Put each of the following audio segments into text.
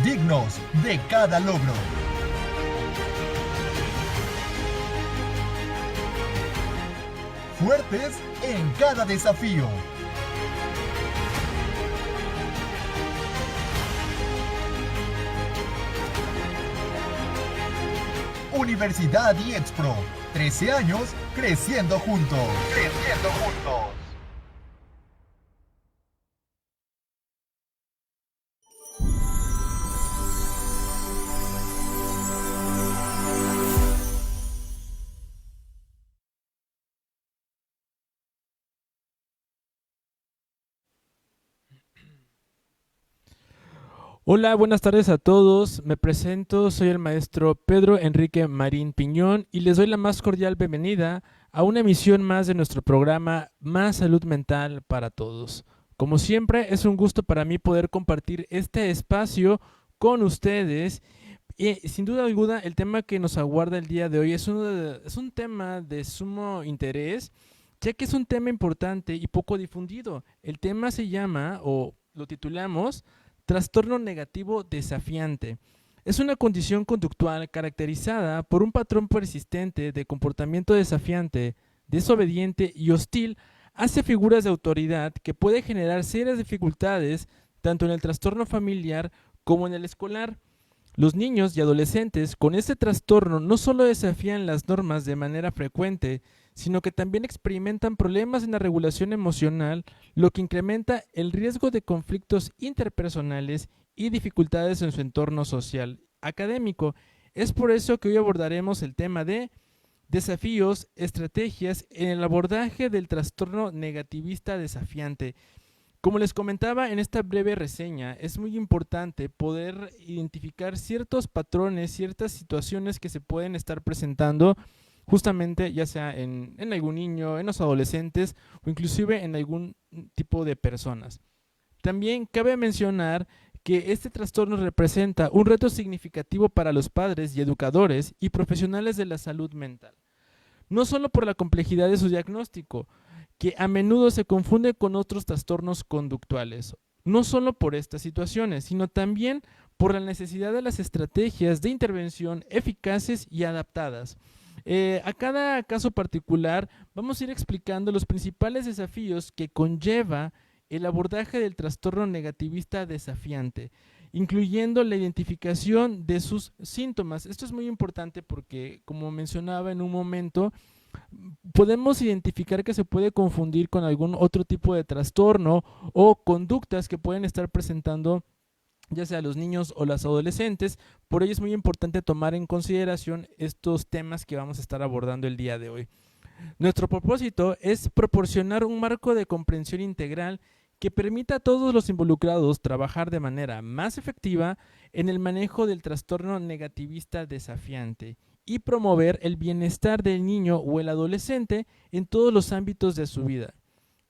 dignos de cada logro. Fuertes en cada desafío. Universidad IEXPRO, 13 años creciendo juntos. Creciendo juntos. Hola, buenas tardes a todos. Me presento, soy el maestro Pedro Enrique Marín Piñón y les doy la más cordial bienvenida a una emisión más de nuestro programa Más Salud Mental para Todos. Como siempre, es un gusto para mí poder compartir este espacio con ustedes y sin duda alguna el tema que nos aguarda el día de hoy es un tema de sumo interés, ya que es un tema importante y poco difundido. El tema se llama, o lo titulamos, Trastorno negativo desafiante. Es una condición conductual caracterizada por un patrón persistente de comportamiento desafiante, desobediente y hostil hacia figuras de autoridad que puede generar serias dificultades tanto en el trastorno familiar como en el escolar. Los niños y adolescentes con este trastorno no solo desafían las normas de manera frecuente, sino que también experimentan problemas en la regulación emocional, lo que incrementa el riesgo de conflictos interpersonales y dificultades en su entorno social académico. Es por eso que hoy abordaremos el tema de desafíos, estrategias en el abordaje del trastorno negativista desafiante. Como les comentaba en esta breve reseña, es muy importante poder identificar ciertos patrones, ciertas situaciones que se pueden estar presentando justamente ya sea en algún niño, en los adolescentes o inclusive en algún tipo de personas. También cabe mencionar que este trastorno representa un reto significativo para los padres y educadores y profesionales de la salud mental. No solo por la complejidad de su diagnóstico, que a menudo se confunde con otros trastornos conductuales. No solo por estas situaciones, sino también por la necesidad de las estrategias de intervención eficaces y adaptadas. A cada caso particular vamos a ir explicando los principales desafíos que conlleva el abordaje del trastorno negativista desafiante, incluyendo la identificación de sus síntomas. Esto es muy importante porque, como mencionaba en un momento, podemos identificar que se puede confundir con algún otro tipo de trastorno o conductas que pueden estar presentando ya sea los niños o las adolescentes. Por ello es muy importante tomar en consideración estos temas que vamos a estar abordando el día de hoy. Nuestro propósito es proporcionar un marco de comprensión integral que permita a todos los involucrados trabajar de manera más efectiva en el manejo del trastorno negativista desafiante y promover el bienestar del niño o el adolescente en todos los ámbitos de su vida.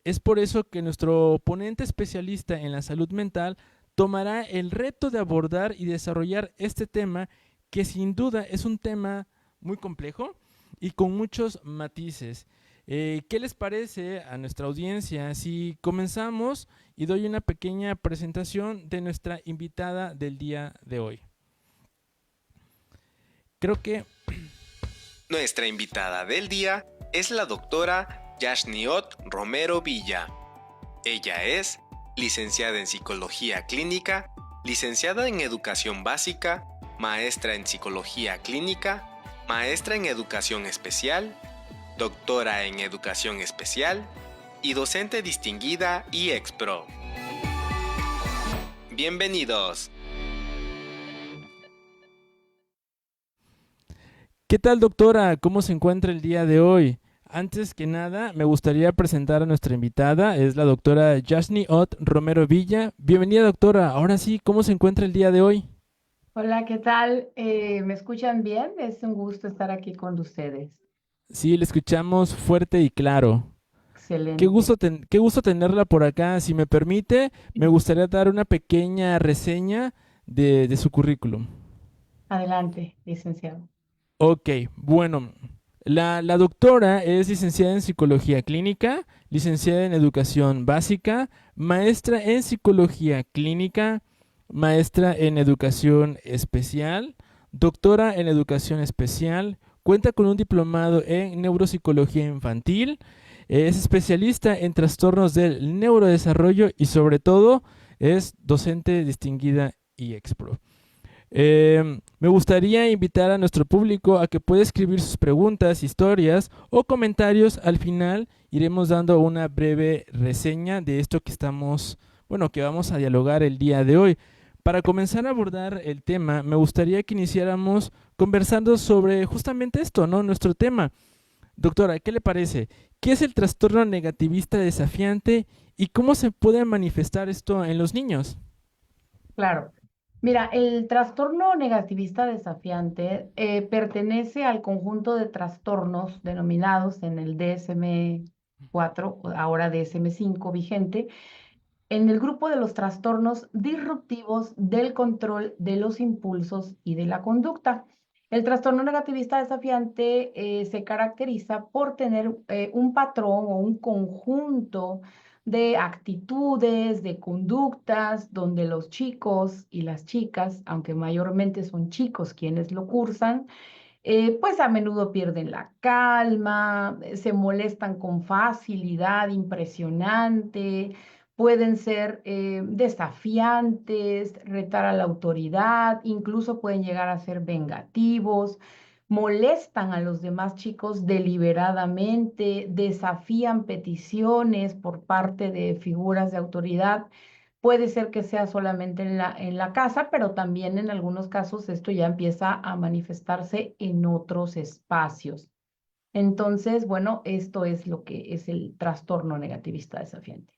Es por eso que nuestro ponente especialista en la salud mental tomará el reto de abordar y desarrollar este tema, que sin duda es un tema muy complejo y con muchos matices. ¿Qué les parece a nuestra audiencia si comenzamos y doy una pequeña presentación de nuestra invitada del día de hoy? Creo que nuestra invitada del día es la doctora Yashniot Romero Villa. Ella es licenciada en Psicología Clínica, licenciada en Educación Básica, maestra en Psicología Clínica, maestra en Educación Especial, doctora en Educación Especial y docente distinguida IEXPRO. Bienvenidos. ¿Qué tal, doctora? ¿Cómo se encuentra el día de hoy? Antes que nada, me gustaría presentar a nuestra invitada, es la doctora Yashniot Romero Villa. Bienvenida, doctora. Ahora sí, ¿cómo se encuentra el día de hoy? Hola, ¿qué tal? ¿Me escuchan bien? Es un gusto estar aquí con ustedes. Sí, le escuchamos fuerte y claro. Excelente. Qué gusto tenerla por acá. Si me permite, me gustaría dar una pequeña reseña de su currículum. Adelante, licenciado. Ok, bueno, la doctora es licenciada en Psicología Clínica, licenciada en Educación Básica, maestra en Psicología Clínica, maestra en educación especial, doctora en educación especial, cuenta con un diplomado en neuropsicología infantil, es especialista en trastornos del neurodesarrollo y sobre todo es docente distinguida y expro. Me gustaría invitar a nuestro público a que pueda escribir sus preguntas, historias o comentarios. Al final iremos dando una breve reseña de esto que que vamos a dialogar el día de hoy. Para comenzar a abordar el tema, me gustaría que iniciáramos conversando sobre justamente esto, ¿no? Nuestro tema. Doctora, ¿qué le parece? ¿Qué es el trastorno negativista desafiante y cómo se puede manifestar esto en los niños? Claro. Mira, el trastorno negativista desafiante pertenece al conjunto de trastornos denominados en el DSM-4, ahora DSM-5 vigente, en el grupo de los trastornos disruptivos del control de los impulsos y de la conducta. El trastorno negativista desafiante se caracteriza por tener un patrón o un conjunto de actitudes, de conductas, donde los chicos y las chicas, aunque mayormente son chicos quienes lo cursan, pues a menudo pierden la calma, se molestan con facilidad impresionante, pueden ser desafiantes, retar a la autoridad, incluso pueden llegar a ser vengativos, molestan a los demás chicos deliberadamente, desafían peticiones por parte de figuras de autoridad. Puede ser que sea solamente en la casa, pero también en algunos casos esto ya empieza a manifestarse en otros espacios. Entonces, bueno, esto es lo que es el trastorno negativista desafiante.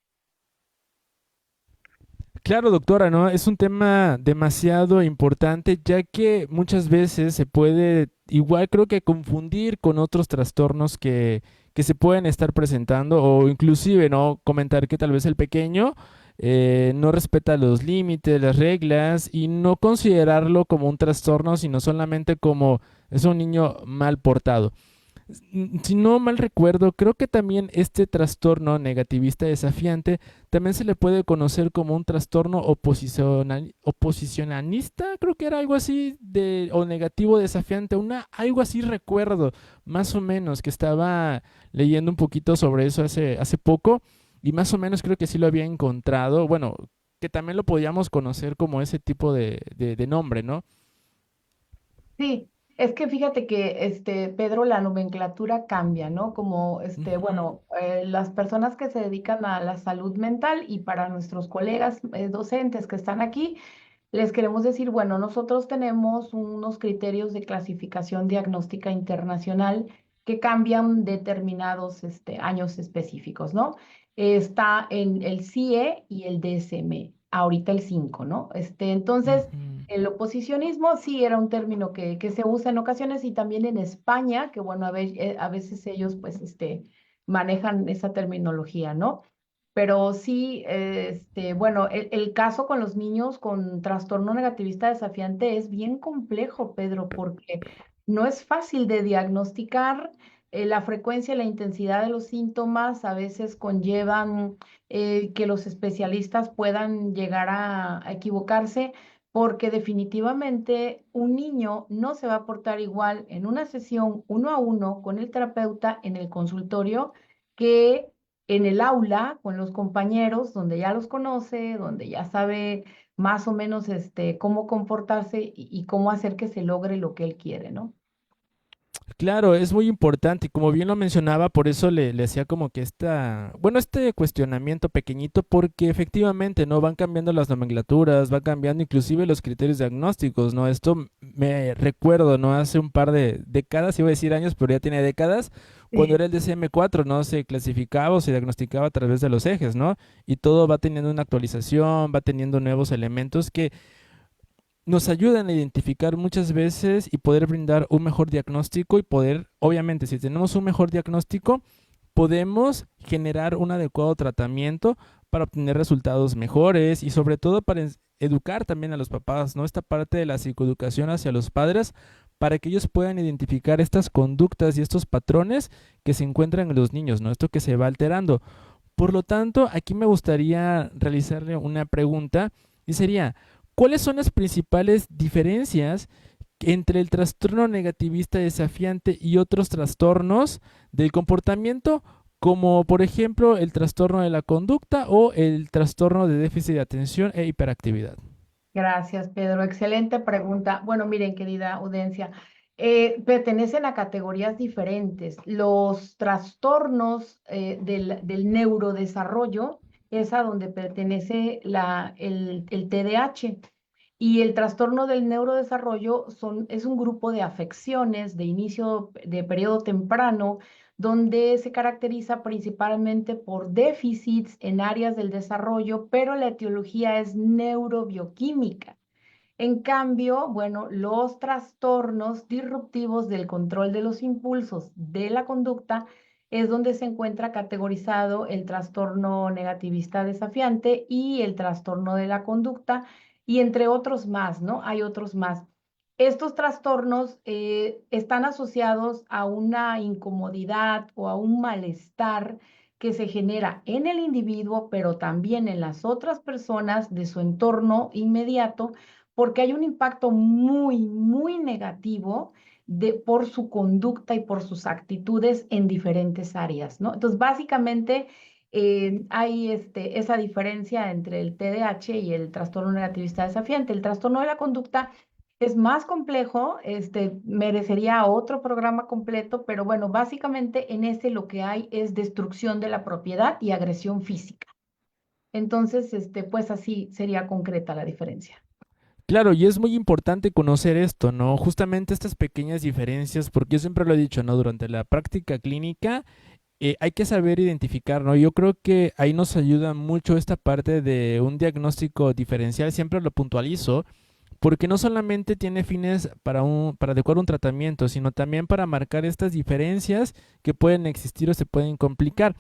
Claro, doctora, ¿no? Es un tema demasiado importante, ya que muchas veces se puede, igual creo que confundir con otros trastornos que se pueden estar presentando o inclusive, ¿no? Comentar que tal vez el pequeño no respeta los límites, las reglas y no considerarlo como un trastorno, sino solamente como es un niño mal portado. Si no mal recuerdo, creo que también este trastorno negativista desafiante también se le puede conocer como un trastorno oposicionalista, creo que era algo así de, o negativo desafiante, algo así recuerdo, más o menos, que estaba leyendo un poquito sobre eso hace poco, y más o menos creo que sí lo había encontrado, bueno, que también lo podíamos conocer como ese tipo de nombre, ¿no? Sí, es que fíjate que, Pedro, la nomenclatura cambia, ¿no? Como, Ujú. bueno, las personas que se dedican a la salud mental y para nuestros colegas docentes que están aquí, les queremos decir, bueno, nosotros tenemos unos criterios de clasificación diagnóstica internacional que cambian determinados, años específicos, ¿no? Está en el CIE y el DSM, ahorita el 5, ¿no? Entonces, Ujú. el oposicionismo sí era un término que se usa en ocasiones y también en España, que bueno, a veces ellos pues manejan esa terminología, ¿no? Pero sí, bueno, el caso con los niños con trastorno negativista desafiante es bien complejo, Pedro, porque no es fácil de diagnosticar. La frecuencia y la intensidad de los síntomas a veces conllevan que los especialistas puedan llegar a equivocarse, porque definitivamente un niño no se va a portar igual en una sesión uno a uno con el terapeuta en el consultorio que en el aula con los compañeros, donde ya los conoce, donde ya sabe más o menos cómo comportarse y cómo hacer que se logre lo que él quiere, ¿no? Claro, es muy importante y como bien lo mencionaba, por eso le hacía como que este cuestionamiento pequeñito, porque efectivamente, ¿no? Van cambiando las nomenclaturas, van cambiando inclusive los criterios diagnósticos, ¿no? Esto me recuerdo, ¿no? Hace un par de décadas, iba a decir años, pero ya tiene décadas, cuando Sí. era el DSM-4, ¿no? Se clasificaba o se diagnosticaba a través de los ejes, ¿no? Y todo va teniendo una actualización, va teniendo nuevos elementos que nos ayudan a identificar muchas veces y poder brindar un mejor diagnóstico y poder, obviamente, si tenemos un mejor diagnóstico, podemos generar un adecuado tratamiento para obtener resultados mejores y sobre todo para educar también a los papás, ¿no? Esta parte de la psicoeducación hacia los padres para que ellos puedan identificar estas conductas y estos patrones que se encuentran en los niños, ¿no? Esto que se va alterando. Por lo tanto, aquí me gustaría realizarle una pregunta y sería, ¿cuáles son las principales diferencias entre el trastorno negativista desafiante y otros trastornos del comportamiento, como por ejemplo el trastorno de la conducta o el trastorno de déficit de atención e hiperactividad? Gracias, Pedro. Excelente pregunta. Bueno, miren, querida audiencia, pertenecen a categorías diferentes. Los trastornos del neurodesarrollo es a donde pertenece el TDAH. Y el trastorno del neurodesarrollo es un grupo de afecciones de inicio de periodo temprano, donde se caracteriza principalmente por déficits en áreas del desarrollo, pero la etiología es neurobioquímica. En cambio, bueno, los trastornos disruptivos del control de los impulsos de la conducta es donde se encuentra categorizado el trastorno negativista desafiante y el trastorno de la conducta, y entre otros más, ¿no? Hay otros más. Estos trastornos están asociados a una incomodidad o a un malestar que se genera en el individuo, pero también en las otras personas de su entorno inmediato, porque hay un impacto muy, muy negativo por su conducta y por sus actitudes en diferentes áreas, ¿no? Entonces, básicamente, hay esa diferencia entre el TDAH y el trastorno negativista desafiante. El trastorno de la conducta es más complejo, merecería otro programa completo, pero bueno, básicamente en ese lo que hay es destrucción de la propiedad y agresión física. Entonces, pues así sería concreta la diferencia. Claro, y es muy importante conocer esto, ¿no? Justamente estas pequeñas diferencias, porque yo siempre lo he dicho, ¿no? Durante la práctica clínica hay que saber identificar, ¿no? Yo creo que ahí nos ayuda mucho esta parte de un diagnóstico diferencial, siempre lo puntualizo, porque no solamente tiene fines para adecuar un tratamiento, sino también para marcar estas diferencias que pueden existir o se pueden complicar,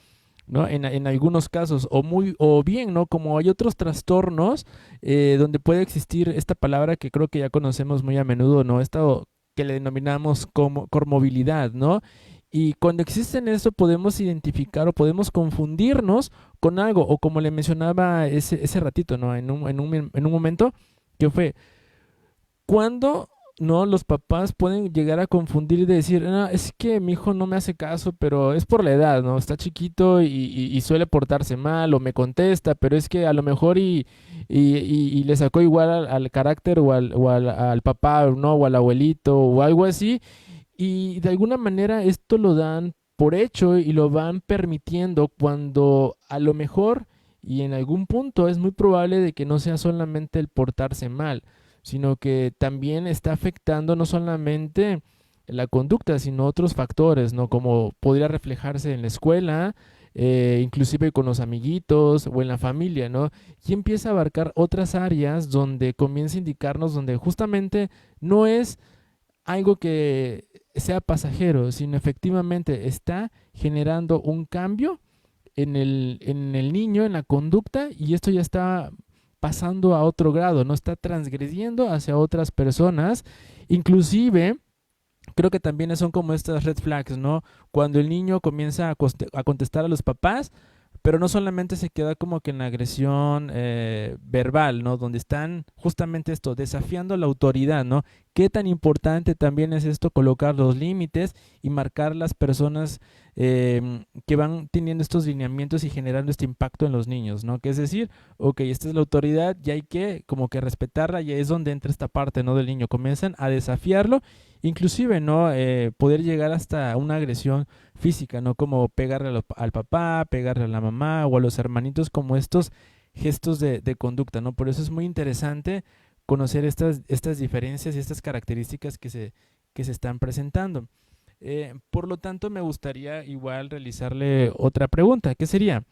¿no? En algunos casos, o bien, ¿no? Como hay otros trastornos donde puede existir esta palabra que creo que ya conocemos muy a menudo, ¿no? Esto que le denominamos como comorbilidad, ¿no? Y cuando existen eso podemos identificar o podemos confundirnos con algo, o como le mencionaba ese ratito, ¿no? En un momento, que fue cuando no los papás pueden llegar a confundir y decir, "Ah, es que mi hijo no me hace caso, pero es por la edad, ¿no? Está chiquito y suele portarse mal o me contesta, pero es que a lo mejor y le sacó igual al carácter o al papá, ¿no? O al abuelito o algo así, y de alguna manera esto lo dan por hecho y lo van permitiendo cuando a lo mejor y en algún punto es muy probable de que no sea solamente el portarse mal, sino que también está afectando no solamente la conducta, sino otros factores, ¿no? Como podría reflejarse en la escuela, inclusive con los amiguitos o en la familia, ¿no? Y empieza a abarcar otras áreas donde comienza a indicarnos donde justamente no es algo que sea pasajero, sino efectivamente está generando un cambio en el niño, en la conducta, y esto ya está pasando a otro grado, no está transgrediendo hacia otras personas, inclusive creo que también son como estas red flags, ¿no? Cuando el niño comienza a contestar a los papás, pero no solamente se queda como que en la agresión verbal, ¿no? Donde están justamente esto, desafiando la autoridad, ¿no? Qué tan importante también es esto, colocar los límites y marcar las personas que van teniendo estos lineamientos y generando este impacto en los niños, ¿no? Que es decir, ok, esta es la autoridad y hay que como que respetarla, y es donde entra esta parte, ¿no? Del niño, comienzan a desafiarlo, inclusive, ¿no? Poder llegar hasta una agresión física, ¿no? Como pegarle al papá, pegarle a la mamá o a los hermanitos, como estos gestos de conducta, ¿no? Por eso es muy interesante conocer estas diferencias y estas características que se están presentando. Por lo tanto, me gustaría igual realizarle otra pregunta, que sería,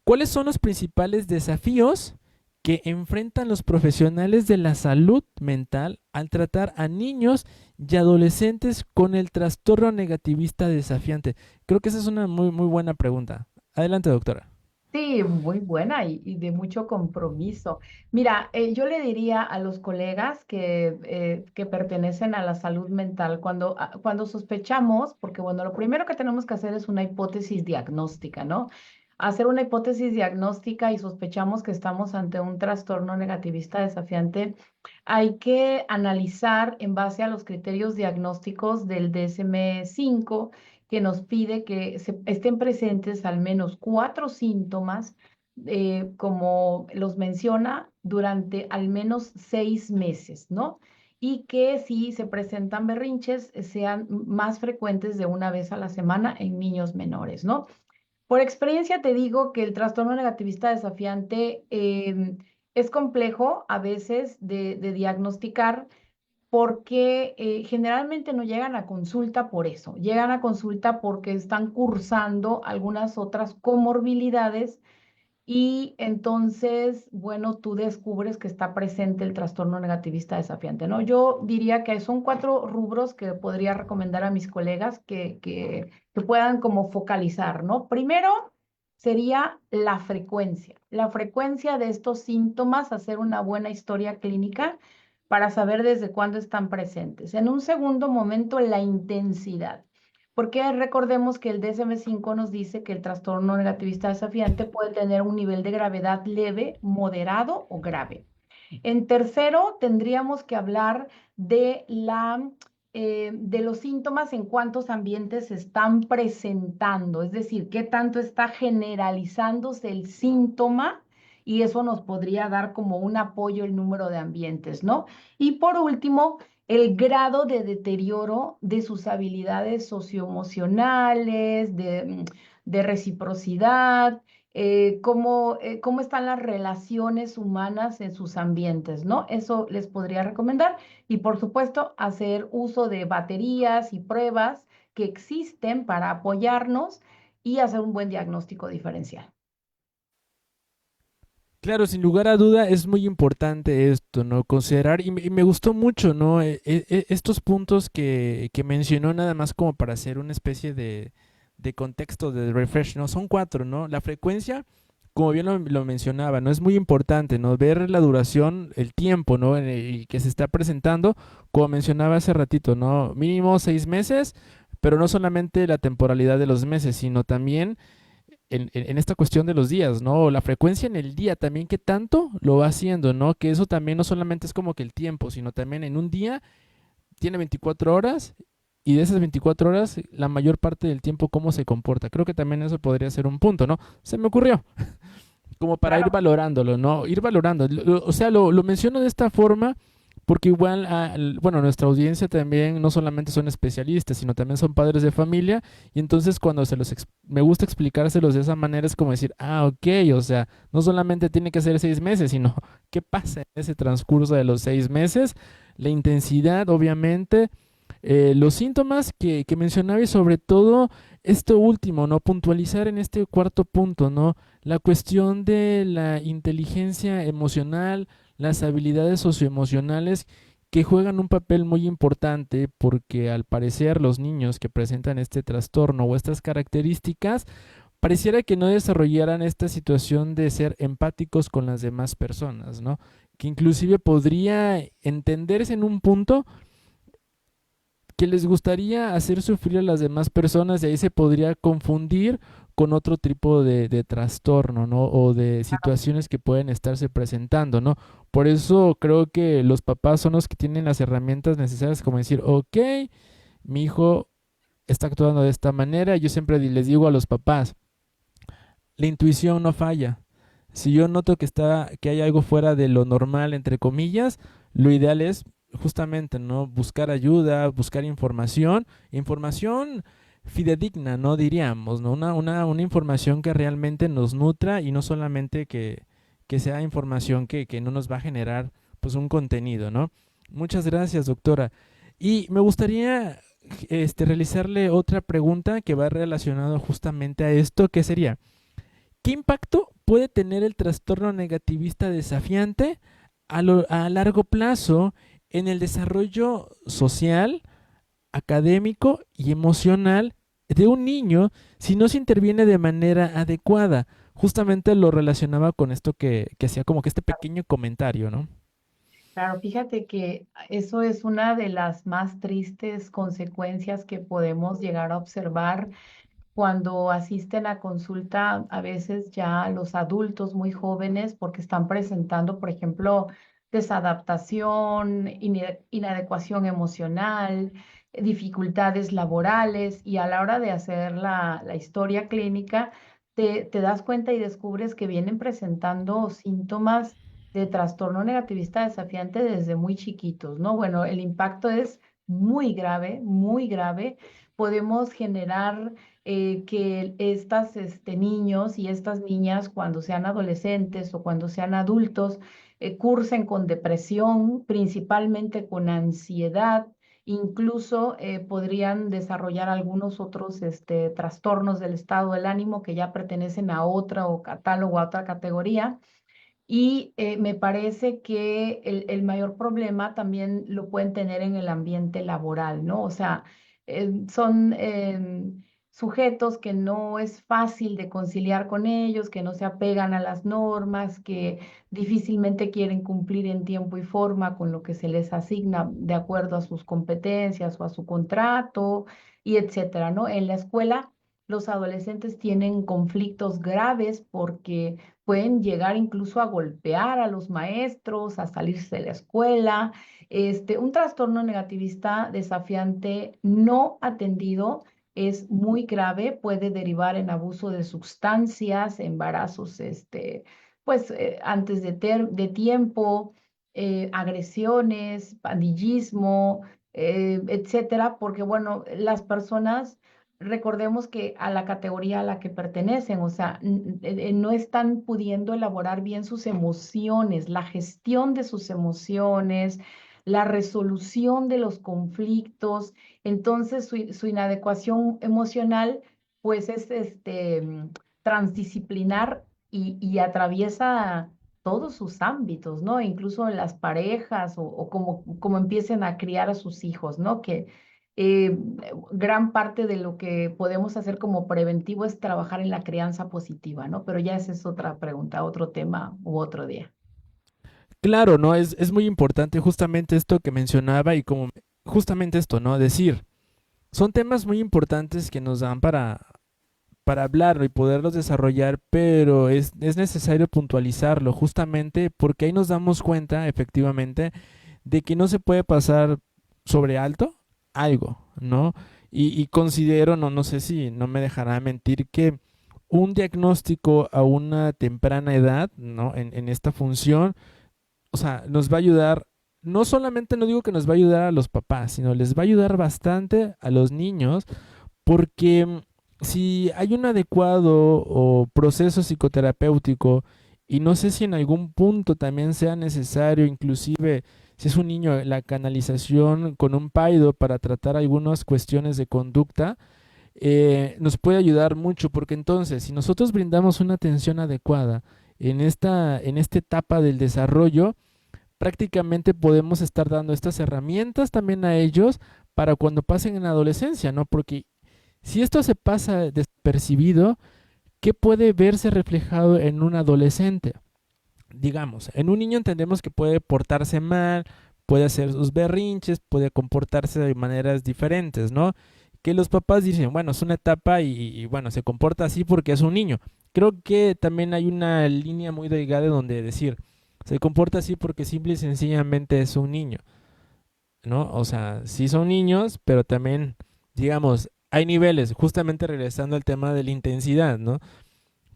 ¿cuáles son los principales desafíos que enfrentan los profesionales de la salud mental al tratar a niños y adolescentes con el trastorno negativista desafiante? Creo que esa es una muy, muy buena pregunta. Adelante, doctora. Sí, muy buena y de mucho compromiso. Mira, yo le diría a los colegas que pertenecen a la salud mental, cuando sospechamos, porque bueno, lo primero que tenemos que hacer es una hipótesis diagnóstica, ¿no? hacer una hipótesis diagnóstica y sospechamos que estamos ante un trastorno negativista desafiante, hay que analizar en base a los criterios diagnósticos del DSM-5, que nos pide que estén presentes al menos 4 síntomas, como los menciona, durante al menos 6 meses, ¿no? Y que si se presentan berrinches, sean más frecuentes de una vez a la semana en niños menores, ¿no? Por experiencia te digo que el trastorno negativista desafiante es complejo a veces de diagnosticar, porque generalmente no llegan a consulta por eso, llegan a consulta porque están cursando algunas otras comorbilidades, y entonces, bueno, tú descubres que está presente el trastorno negativista desafiante, ¿no? Yo diría que son 4 rubros que podría recomendar a mis colegas que puedan como focalizar, ¿no? Primero sería la frecuencia de estos síntomas, hacer una buena historia clínica para saber desde cuándo están presentes. En un segundo momento, la intensidad. Porque recordemos que el DSM-5 nos dice que el trastorno negativista desafiante puede tener un nivel de gravedad leve, moderado o grave. En tercero, tendríamos que hablar de los síntomas en cuántos ambientes se están presentando, es decir, qué tanto está generalizándose el síntoma, y eso nos podría dar como un apoyo el número de ambientes, ¿no? Y por último, el grado de deterioro de sus habilidades socioemocionales, de reciprocidad, cómo están las relaciones humanas en sus ambientes, ¿no? Eso les podría recomendar. Y por supuesto, hacer uso de baterías y pruebas que existen para apoyarnos y hacer un buen diagnóstico diferencial. Claro, sin lugar a duda es muy importante esto, ¿no? Considerar, y me gustó mucho, ¿no? Estos puntos que mencionó nada más como para hacer una especie de contexto, de refresh, ¿no? Son 4, ¿no? La frecuencia, como bien lo mencionaba, ¿no? Es muy importante, ¿no? Ver la duración, el tiempo, ¿no? En el que se está presentando, como mencionaba hace ratito, ¿no? Mínimo 6 meses, pero no solamente la temporalidad de los meses, sino también en esta cuestión de los días, ¿no? La frecuencia en el día también, qué tanto lo va haciendo, ¿no? Que eso también no solamente es como que el tiempo, sino también en un día tiene 24 horas y de esas 24 horas, la mayor parte del tiempo, cómo se comporta. Creo que también eso podría ser un punto, ¿no? Se me ocurrió, como para ir Claro. valorándolo, ¿no? Ir valorando. O sea, lo menciono de esta forma porque igual, bueno, nuestra audiencia también no solamente son especialistas, sino también son padres de familia, y entonces cuando me gusta explicárselos de esa manera es como decir, ah, ok, o sea, no solamente tiene que ser 6 meses, sino qué pasa en ese transcurso de los 6 meses, la intensidad, obviamente, los síntomas que mencionaba y sobre todo esto último, ¿no? Puntualizar en este cuarto punto, ¿no? La cuestión de la inteligencia emocional, las habilidades socioemocionales que juegan un papel muy importante porque al parecer los niños que presentan este trastorno o estas características pareciera que no desarrollaran esta situación de ser empáticos con las demás personas, ¿no? Que inclusive podría entenderse en un punto que les gustaría hacer sufrir a las demás personas y ahí se podría confundir con otro tipo de trastorno, ¿no? O de situaciones que pueden estarse presentando, ¿no? Por eso creo que los papás son los que tienen las herramientas necesarias como decir, ok, mi hijo está actuando de esta manera. Yo siempre les digo a los papás, la intuición no falla. Si yo noto que hay algo fuera de lo normal, entre comillas, lo ideal es justamente, ¿no? Buscar ayuda, buscar información fidedigna, ¿no? Diríamos, ¿no? Una información que realmente nos nutra y no solamente que sea información que no nos va a generar, pues, un contenido, ¿no? Muchas gracias, doctora. Y me gustaría, realizarle otra pregunta que va relacionado justamente a esto, que sería, ¿qué impacto puede tener el trastorno negativista desafiante a largo plazo en el desarrollo social, académico y emocional de un niño si no se interviene de manera adecuada? Justamente lo relacionaba con esto que hacía como que este pequeño comentario, ¿no? Claro, fíjate que eso es una de las más tristes consecuencias que podemos llegar a observar cuando asisten a consulta, a veces ya los adultos muy jóvenes, porque están presentando, por ejemplo, desadaptación, inadecuación emocional, dificultades laborales, y a la hora de hacer la historia clínica, te das cuenta y descubres que vienen presentando síntomas de trastorno negativista desafiante desde muy chiquitos, ¿no? Bueno, el impacto es muy grave, muy grave. Podemos generar que niños y estas niñas, cuando sean adolescentes o cuando sean adultos, cursen con depresión, principalmente con ansiedad. Incluso podrían desarrollar algunos otros trastornos del estado del ánimo que ya pertenecen a otra o catálogo, a otra categoría. Y me parece que el mayor problema también lo pueden tener en el ambiente laboral, ¿no? O sea, son sujetos que no es fácil de conciliar con ellos, que no se apegan a las normas, que difícilmente quieren cumplir en tiempo y forma con lo que se les asigna de acuerdo a sus competencias o a su contrato, y etcétera, ¿no? En la escuela, los adolescentes tienen conflictos graves porque pueden llegar incluso a golpear a los maestros, a salirse de la escuela. Un trastorno negativista desafiante no atendido es muy grave, puede derivar en abuso de sustancias, embarazos, pues antes de tiempo, agresiones, pandillismo, etcétera, porque bueno, las personas, recordemos que a la categoría a la que pertenecen, o sea, no están pudiendo elaborar bien sus emociones, la gestión de sus emociones, la resolución de los conflictos. Entonces su inadecuación emocional pues es transdisciplinar y atraviesa todos sus ámbitos, ¿no? Incluso en las parejas o como empiecen a criar a sus hijos, ¿no? Que eh, gran parte de lo que podemos hacer como preventivo es trabajar en la crianza positiva, ¿no? Pero ya esa es otra pregunta, otro tema u otro día. Claro, ¿no? Es muy importante justamente esto que mencionaba y como justamente esto, ¿no? Decir, son temas muy importantes que nos dan para hablarlo y poderlos desarrollar, pero es necesario puntualizarlo justamente porque ahí nos damos cuenta efectivamente de que no se puede pasar sobre alto algo, ¿no? Y considero, no sé si no me dejará mentir, que un diagnóstico a una temprana edad, ¿no? En esta función, o sea, nos va a ayudar, no solamente no digo que nos va a ayudar a los papás, sino les va a ayudar bastante a los niños, porque si hay un adecuado o proceso psicoterapéutico, y no sé si en algún punto también sea necesario, inclusive si es un niño, la canalización con un paido para tratar algunas cuestiones de conducta, nos puede ayudar mucho, porque entonces, si nosotros brindamos una atención adecuada en esta etapa del desarrollo, prácticamente podemos estar dando estas herramientas también a ellos para cuando pasen en la adolescencia, ¿no? Porque si esto se pasa despercibido, ¿qué puede verse reflejado en un adolescente? Digamos, en un niño entendemos que puede portarse mal, puede hacer sus berrinches, puede comportarse de maneras diferentes, ¿no? Que los papás dicen, bueno, es una etapa y bueno, se comporta así porque es un niño. Creo que también hay una línea muy delgada donde decir, se comporta así porque simple y sencillamente es un niño, ¿no? O sea, sí son niños, pero también, digamos, hay niveles, justamente regresando al tema de la intensidad, ¿no?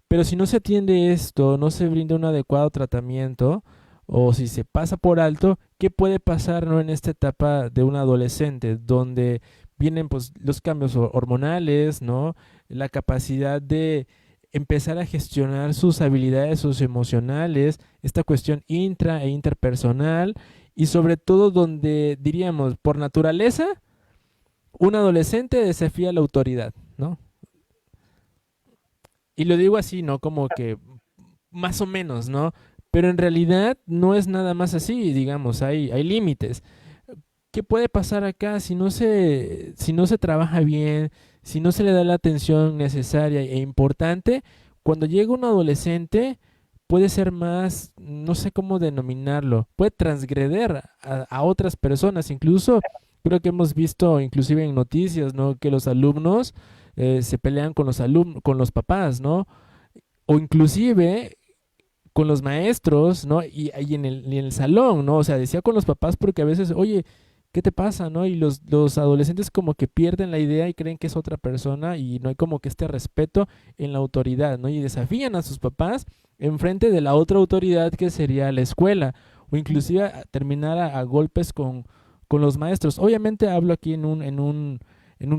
Pero si no se atiende esto, no se brinda un adecuado tratamiento, o si se pasa por alto, ¿qué puede pasar, no, en esta etapa de un adolescente, donde vienen pues los cambios hormonales, ¿no? La capacidad de empezar a gestionar sus habilidades socioemocionales, esta cuestión intra e interpersonal, y sobre todo donde diríamos, por naturaleza, un adolescente desafía la autoridad, ¿no? Y lo digo así, ¿no? Como que más o menos, ¿no? Pero en realidad no es nada más así, digamos, hay límites. ¿Qué puede pasar acá si no se trabaja bien, si no se le da la atención necesaria e importante? Cuando llega un adolescente puede ser más, no sé cómo denominarlo, puede transgreder a otras personas, incluso creo que hemos visto inclusive en noticias, ¿no? Que los alumnos se pelean con los alumnos, con los papás, ¿no? O inclusive con los maestros, ¿no? Y en el salón, ¿no? O sea, decía con los papás porque a veces, oye, ¿qué te pasa, no? Y los adolescentes como que pierden la idea y creen que es otra persona y no hay como que este respeto en la autoridad, ¿no? Y desafían a sus papás en frente de la otra autoridad que sería la escuela o inclusive terminar a golpes con los maestros. Obviamente hablo aquí en un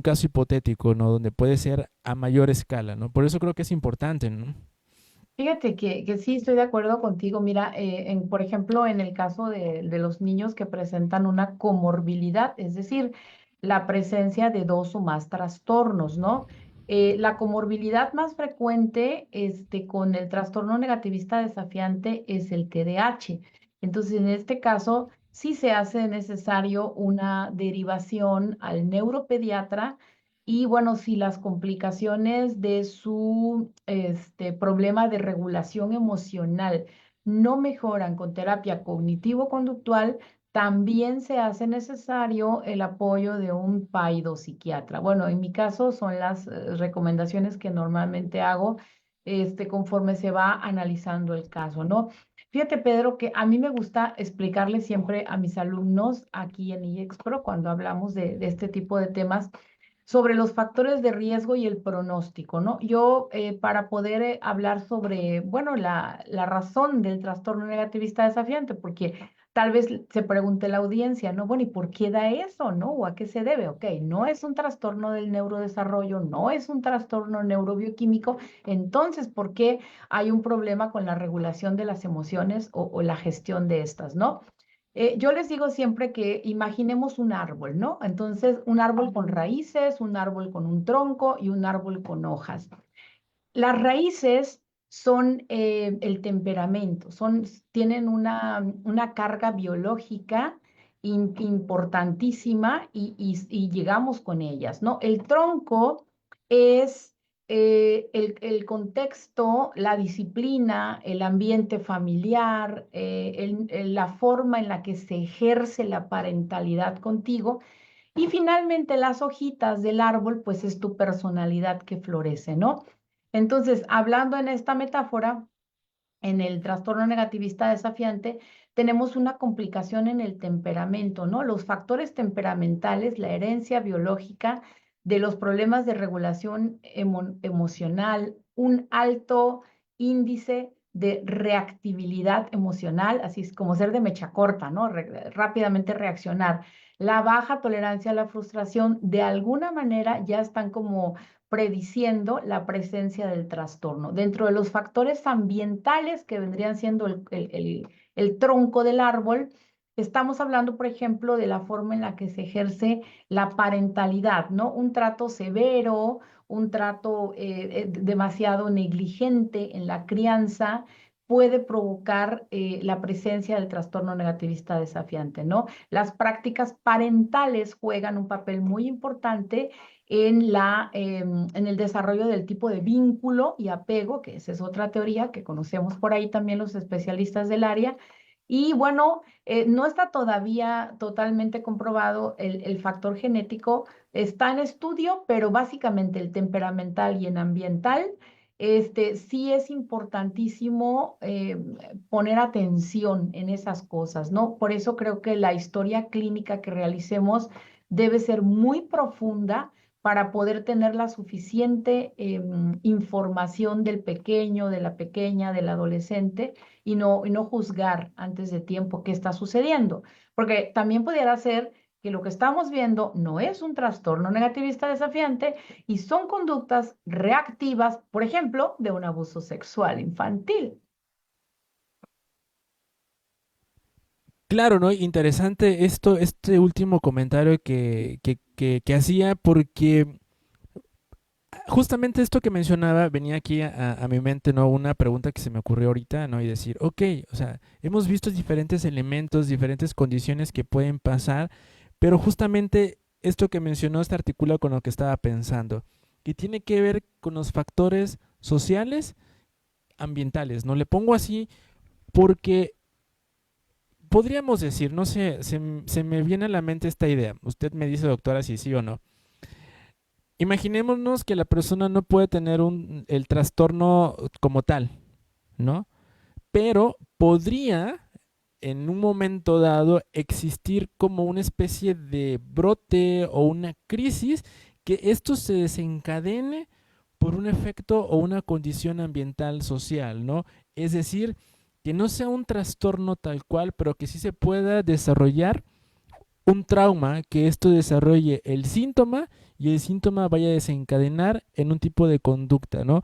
caso hipotético, ¿no? Donde puede ser a mayor escala, ¿no? Por eso creo que es importante, ¿no? Fíjate que sí estoy de acuerdo contigo. Mira, por ejemplo, en el caso de los niños que presentan una comorbilidad, es decir, la presencia de dos o más trastornos, ¿no? La comorbilidad más frecuente con el trastorno negativista desafiante es el TDAH. Entonces, en este caso, sí se hace necesario una derivación al neuropediatra y bueno, si las complicaciones de su problema de regulación emocional no mejoran con terapia cognitivo-conductual, también se hace necesario el apoyo de un psiquiatra. Bueno, en mi caso son las recomendaciones que normalmente hago conforme se va analizando el caso, ¿no? Fíjate, Pedro, que a mí me gusta explicarle siempre a mis alumnos aquí en IEXPRO cuando hablamos de este tipo de temas sobre los factores de riesgo y el pronóstico, ¿no? Yo, para poder hablar sobre, bueno, la razón del trastorno negativista desafiante, porque tal vez se pregunte la audiencia, ¿no? Bueno, ¿y por qué da eso, no? ¿O a qué se debe? Ok, no es un trastorno del neurodesarrollo, no es un trastorno neurobioquímico, entonces, ¿por qué hay un problema con la regulación de las emociones o la gestión de estas, ¿no? Yo les digo siempre que imaginemos un árbol, ¿no? Entonces, un árbol con raíces, un árbol con un tronco y un árbol con hojas. Las raíces son el temperamento, tienen una carga biológica importantísima y llegamos con ellas, ¿no? El tronco es el contexto, la disciplina, el ambiente familiar, la forma en la que se ejerce la parentalidad contigo. Y finalmente las hojitas del árbol, pues es tu personalidad que florece, ¿no? Entonces, hablando en esta metáfora, en el trastorno negativista desafiante, tenemos una complicación en el temperamento, ¿no? Los factores temperamentales, la herencia biológica de los problemas de regulación emocional, un alto índice de reactibilidad emocional, así es como ser de mecha corta, ¿no? Rápidamente reaccionar. La baja tolerancia a la frustración, de alguna manera ya están como prediciendo la presencia del trastorno. Dentro de los factores ambientales que vendrían siendo el tronco del árbol, estamos hablando, por ejemplo, de la forma en la que se ejerce la parentalidad, ¿no? Un trato severo, un trato demasiado negligente en la crianza puede provocar la presencia del trastorno negativista desafiante, ¿no? Las prácticas parentales juegan un papel muy importante en el desarrollo del tipo de vínculo y apego, que esa es otra teoría que conocemos por ahí también los especialistas del área. Y bueno, no está todavía totalmente comprobado el factor genético, está en estudio, pero básicamente el temperamental y el ambiental, sí es importantísimo poner atención en esas cosas, ¿no? Por eso creo que la historia clínica que realicemos debe ser muy profunda para poder tener la suficiente información del pequeño, de la pequeña, del adolescente y no juzgar antes de tiempo qué está sucediendo. Porque también pudiera ser que lo que estamos viendo no es un trastorno negativista desafiante y son conductas reactivas, por ejemplo, de un abuso sexual infantil. Claro, ¿no? Interesante este último comentario que hacía, porque justamente esto que mencionaba venía aquí a mi mente, ¿no? Una pregunta que se me ocurrió ahorita, ¿no? Y decir, ok, o sea, hemos visto diferentes elementos, diferentes condiciones que pueden pasar, pero justamente esto que mencionó se articula con lo que estaba pensando, que tiene que ver con los factores sociales, ambientales, ¿no? Le pongo así porque podríamos decir, no sé, se me viene a la mente esta idea. Usted me dice, doctora, si sí o no. Imaginémonos que la persona no puede tener el trastorno como tal, ¿no? Pero podría en un momento dado existir como una especie de brote o una crisis que esto se desencadene por un efecto o una condición ambiental social, ¿no? Es decir, que no sea un trastorno tal cual, pero que sí se pueda desarrollar un trauma, que esto desarrolle el síntoma y el síntoma vaya a desencadenar en un tipo de conducta, ¿no?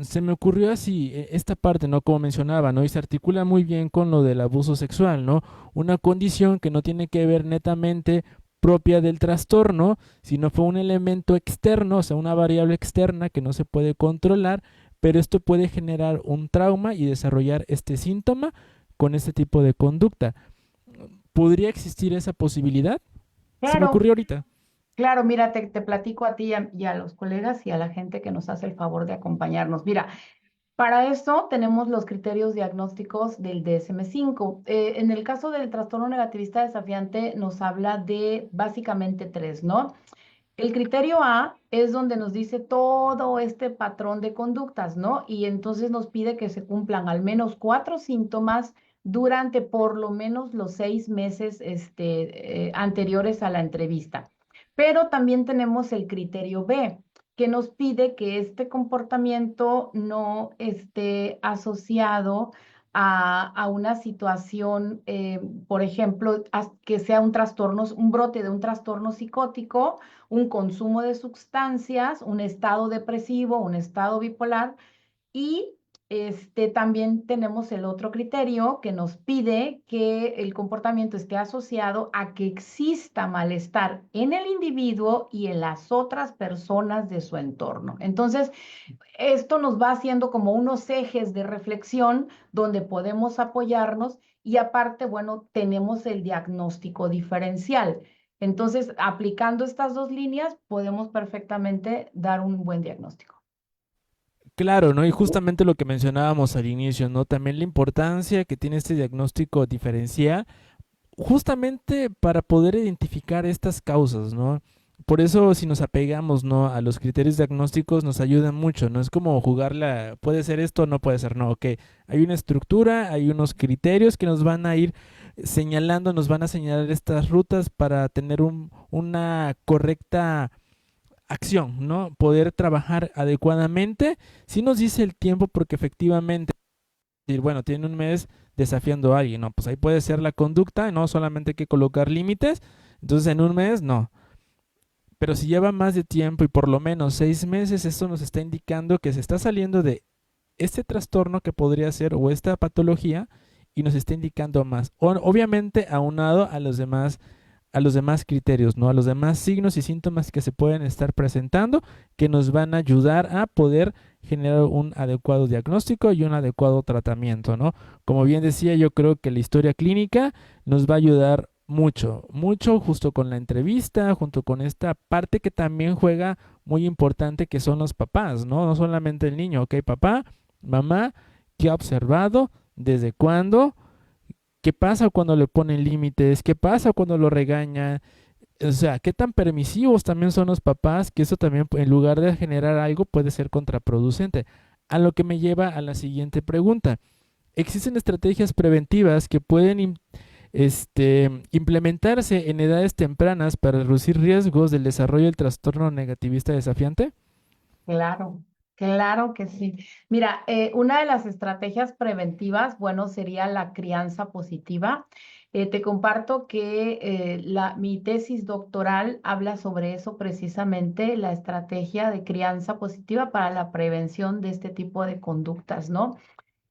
Se me ocurrió así, esta parte, ¿no? Como mencionaba, ¿no? Y se articula muy bien con lo del abuso sexual, ¿no? Una condición que no tiene que ver netamente propia del trastorno, sino fue un elemento externo, o sea, una variable externa que no se puede controlar, pero esto puede generar un trauma y desarrollar este síntoma con este tipo de conducta. ¿Podría existir esa posibilidad? Se me Claro, ocurrió ahorita. claro, mira, te platico a ti y a los colegas y a la gente que nos hace el favor de acompañarnos. Mira, para eso tenemos los criterios diagnósticos del DSM-5. En el caso del trastorno negativista desafiante nos habla de básicamente tres, ¿no? El criterio A es donde nos dice todo este patrón de conductas, ¿no? Y entonces nos pide que se cumplan al menos 4 síntomas durante por lo menos los 6 meses anteriores a la entrevista. Pero también tenemos el criterio B, que nos pide que este comportamiento no esté asociado a una situación, por ejemplo, que sea un brote de un trastorno psicótico, un consumo de sustancias, un estado depresivo, un estado bipolar y también tenemos el otro criterio que nos pide que el comportamiento esté asociado a que exista malestar en el individuo y en las otras personas de su entorno. Entonces, esto nos va haciendo como unos ejes de reflexión donde podemos apoyarnos y aparte, bueno, tenemos el diagnóstico diferencial. Entonces, aplicando estas dos líneas, podemos perfectamente dar un buen diagnóstico. Claro, ¿no? Y justamente lo que mencionábamos al inicio, ¿no? También la importancia que tiene este diagnóstico diferencial, justamente para poder identificar estas causas, ¿no? Por eso si nos apegamos, ¿no? A los criterios diagnósticos nos ayudan mucho, ¿no? Es como jugarla, puede ser esto, no puede ser, no, ok. Hay una estructura, hay unos criterios que nos van a ir señalando, nos van a señalar estas rutas para tener una correcta acción, ¿no? Poder trabajar adecuadamente. Sí nos dice el tiempo porque efectivamente, decir, bueno, tiene un mes desafiando a alguien, ¿no? Pues ahí puede ser la conducta, no solamente hay que colocar límites, entonces en un mes no. Pero si lleva más de tiempo y por lo menos 6 meses, esto nos está indicando que se está saliendo de este trastorno que podría ser o esta patología y nos está indicando más. Obviamente aunado a los demás criterios, ¿no? A los demás signos y síntomas que se pueden estar presentando que nos van a ayudar a poder generar un adecuado diagnóstico y un adecuado tratamiento, ¿no? Como bien decía, yo creo que la historia clínica nos va a ayudar mucho, mucho justo con la entrevista, junto con esta parte que también juega muy importante que son los papás, ¿no? No solamente el niño, ok, papá, mamá, ¿qué ha observado? ¿Desde cuándo? ¿Qué pasa cuando le ponen límites? ¿Qué pasa cuando lo regañan? O sea, ¿qué tan permisivos también son los papás? Que eso también, en lugar de generar algo, puede ser contraproducente. A lo que me lleva a la siguiente pregunta. ¿Existen estrategias preventivas que pueden implementarse en edades tempranas para reducir riesgos del desarrollo del trastorno negativista desafiante? Claro, claro que sí. Mira, una de las estrategias preventivas, bueno, sería la crianza positiva. Te comparto que mi tesis doctoral habla sobre eso precisamente, la estrategia de crianza positiva para la prevención de este tipo de conductas, ¿no?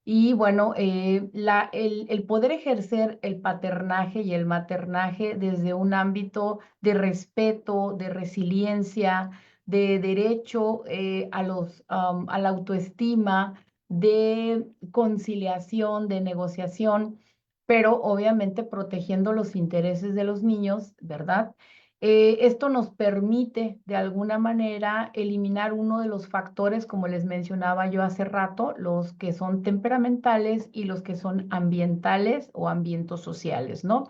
Y bueno, el poder ejercer el paternaje y el maternaje desde un ámbito de respeto, de resiliencia, de derecho a la autoestima, de conciliación, de negociación, pero obviamente protegiendo los intereses de los niños, ¿verdad? Esto nos permite de alguna manera eliminar uno de los factores, como les mencionaba yo hace rato, los que son temperamentales y los que son ambientales o ambientos sociales, ¿no?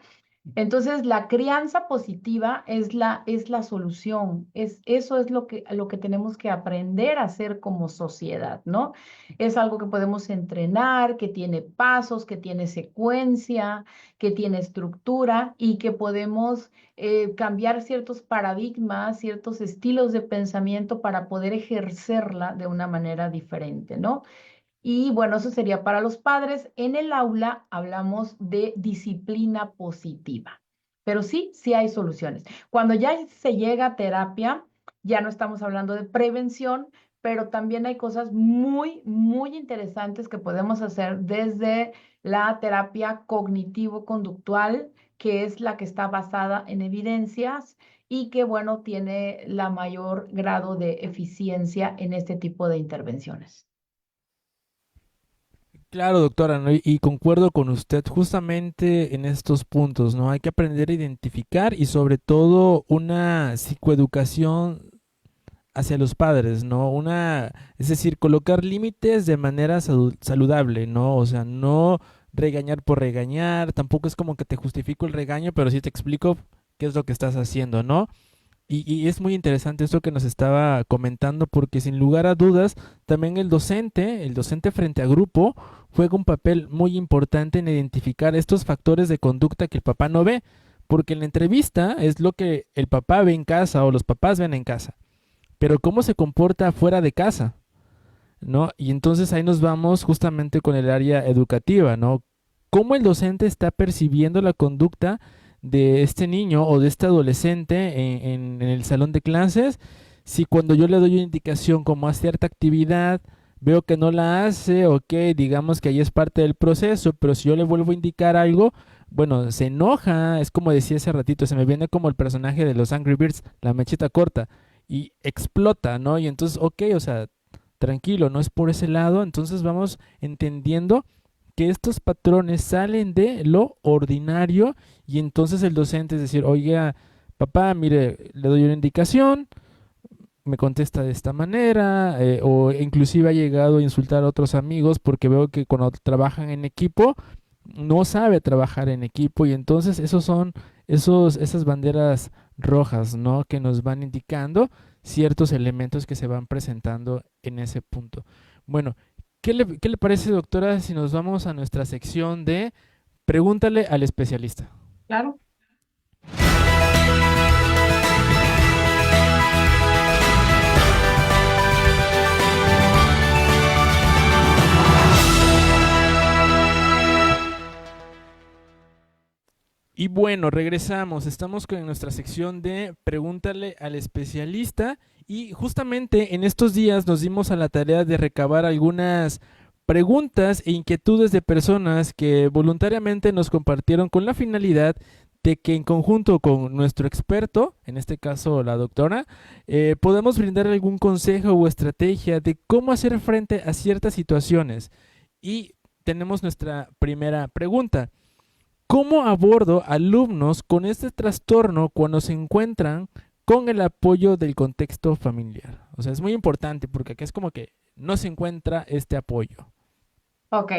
Entonces, la crianza positiva es la solución, eso es lo que tenemos que aprender a hacer como sociedad, ¿no? Es algo que podemos entrenar, que tiene pasos, que tiene secuencia, que tiene estructura y que podemos cambiar ciertos paradigmas, ciertos estilos de pensamiento para poder ejercerla de una manera diferente, ¿no? Y bueno, eso sería para los padres. En el aula hablamos de disciplina positiva, pero sí, sí hay soluciones. Cuando ya se llega a terapia, ya no estamos hablando de prevención, pero también hay cosas muy, muy interesantes que podemos hacer desde la terapia cognitivo-conductual, que es la que está basada en evidencias y que, bueno, tiene la mayor grado de eficiencia en este tipo de intervenciones. Claro, doctora, ¿no? Y concuerdo con usted justamente en estos puntos, ¿no? Hay que aprender a identificar y sobre todo una psicoeducación hacia los padres, ¿no? Es decir, colocar límites de manera saludable, ¿no? O sea, no regañar por regañar, tampoco es como que te justifico el regaño, pero sí te explico qué es lo que estás haciendo, ¿no? Y es muy interesante esto que nos estaba comentando porque sin lugar a dudas, también el docente frente a grupo, juega un papel muy importante en identificar estos factores de conducta que el papá no ve, porque en la entrevista es lo que el papá ve en casa o los papás ven en casa, pero cómo se comporta fuera de casa, ¿no? Y entonces ahí nos vamos justamente con el área educativa, ¿no? Cómo el docente está percibiendo la conducta de este niño o de este adolescente en el salón de clases, si cuando yo le doy una indicación como a cierta actividad, veo que no la hace, ok, digamos que ahí es parte del proceso, pero si yo le vuelvo a indicar algo, bueno, se enoja, es como decía hace ratito, se me viene como el personaje de los Angry Birds, la mechita corta, y explota, ¿no? Y entonces, ok, o sea, tranquilo, no es por ese lado, entonces vamos entendiendo que estos patrones salen de lo ordinario y entonces el docente es decir, oiga, papá, mire, le doy una indicación, me contesta de esta manera, o inclusive ha llegado a insultar a otros amigos porque veo que cuando trabajan en equipo no sabe trabajar en equipo y entonces esos son esas banderas rojas, ¿no? Que nos van indicando ciertos elementos que se van presentando en ese punto. Bueno, qué le parece, doctora, si nos vamos a nuestra sección de pregúntale al especialista? Claro. Y bueno, regresamos. Estamos con nuestra sección de Pregúntale al especialista y justamente en estos días nos dimos a la tarea de recabar algunas preguntas e inquietudes de personas que voluntariamente nos compartieron con la finalidad de que en conjunto con nuestro experto, en este caso la doctora, podamos brindar algún consejo o estrategia de cómo hacer frente a ciertas situaciones. Y tenemos nuestra primera pregunta. ¿Cómo abordo alumnos con este trastorno cuando se encuentran con el apoyo del contexto familiar? O sea, es muy importante porque aquí es como que no se encuentra este apoyo. Ok,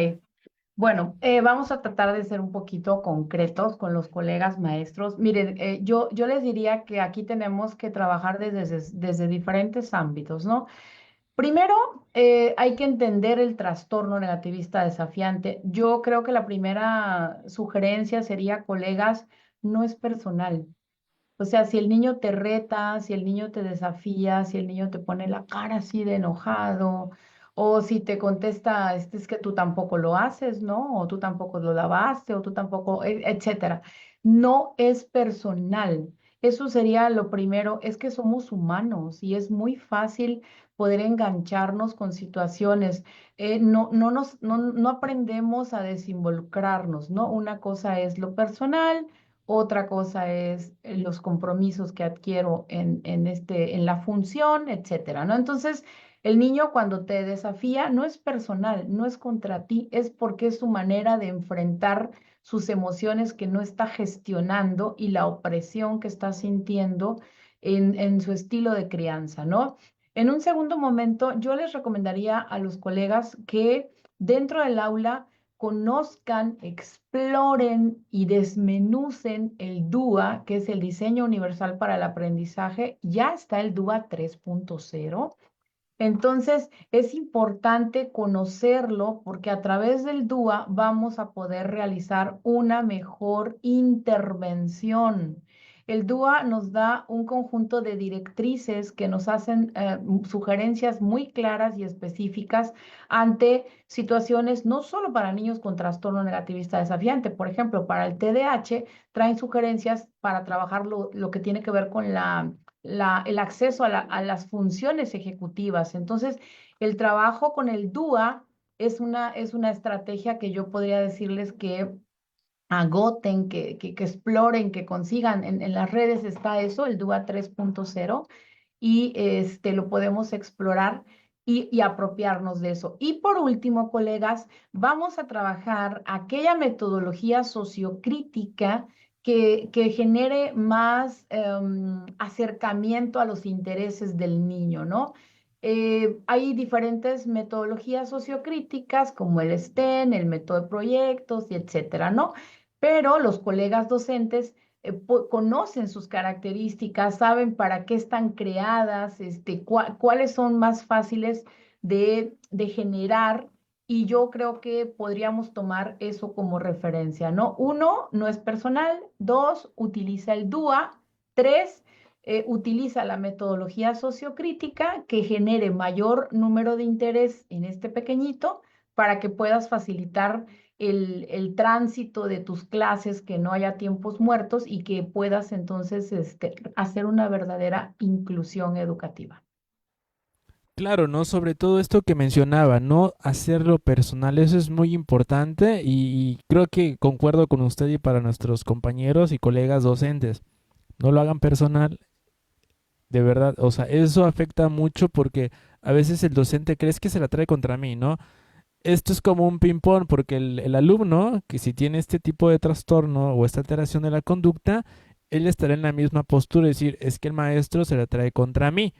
bueno, vamos a tratar de ser un poquito concretos con los colegas maestros. Miren, yo les diría que aquí tenemos que trabajar desde diferentes ámbitos, ¿no? Primero, hay que entender el trastorno negativista desafiante. Yo creo que la primera sugerencia sería, colegas, no es personal. O sea, si el niño te reta, si el niño te desafía, si el niño te pone la cara así de enojado, o si te contesta, este es que tú tampoco lo haces, ¿no? O tú tampoco lo lavaste, o tú tampoco, etcétera. No es personal. Eso sería lo primero, es que somos humanos y es muy fácil poder engancharnos con situaciones. No aprendemos a desinvolucrarnos, ¿no? Una cosa es lo personal. Otra cosa es los compromisos que adquiero en la función, etcétera, ¿no? Entonces, el niño cuando te desafía no es personal, no es contra ti, es porque es su manera de enfrentar sus emociones que no está gestionando y la opresión que está sintiendo en su estilo de crianza, ¿no? En un segundo momento, yo les recomendaría a los colegas que dentro del aula conozcan, exploren y desmenucen el DUA, que es el Diseño Universal para el Aprendizaje. Ya está el DUA 3.0. Entonces, es importante conocerlo porque a través del DUA vamos a poder realizar una mejor intervención. El DUA nos da un conjunto de directrices que nos hacen sugerencias muy claras y específicas ante situaciones no solo para niños con trastorno negativista desafiante. Por ejemplo, para el TDAH traen sugerencias para trabajar lo que tiene que ver con el acceso a las funciones ejecutivas. Entonces, el trabajo con el DUA es una estrategia que yo podría decirles que agoten, que exploren, que consigan. En las redes está eso, el DUA 3.0, y lo podemos explorar y apropiarnos de eso. Y por último, colegas, vamos a trabajar aquella metodología sociocrítica que genere más acercamiento a los intereses del niño, ¿no? Hay diferentes metodologías sociocríticas como el STEM, el método de proyectos y etcétera, ¿no? Pero los colegas docentes conocen sus características, saben para qué están creadas, cuáles son más fáciles de generar, y yo creo que podríamos tomar eso como referencia, ¿no? Uno, no es personal. Dos, utiliza el DUA. Tres, utiliza la metodología sociocrítica que genere mayor número de interés en este pequeñito para que puedas facilitar el tránsito de tus clases, que no haya tiempos muertos y que puedas entonces hacer una verdadera inclusión educativa. Claro, ¿no? Sobre todo esto que mencionaba, no hacerlo personal, eso es muy importante y creo que concuerdo con usted y para nuestros compañeros y colegas docentes. No lo hagan personal, de verdad, o sea, eso afecta mucho porque a veces el docente crees que se la trae contra mí, ¿no? Esto es como un ping-pong porque el alumno, que si tiene este tipo de trastorno o esta alteración de la conducta, él estará en la misma postura, es decir, es que el maestro se la trae contra mí.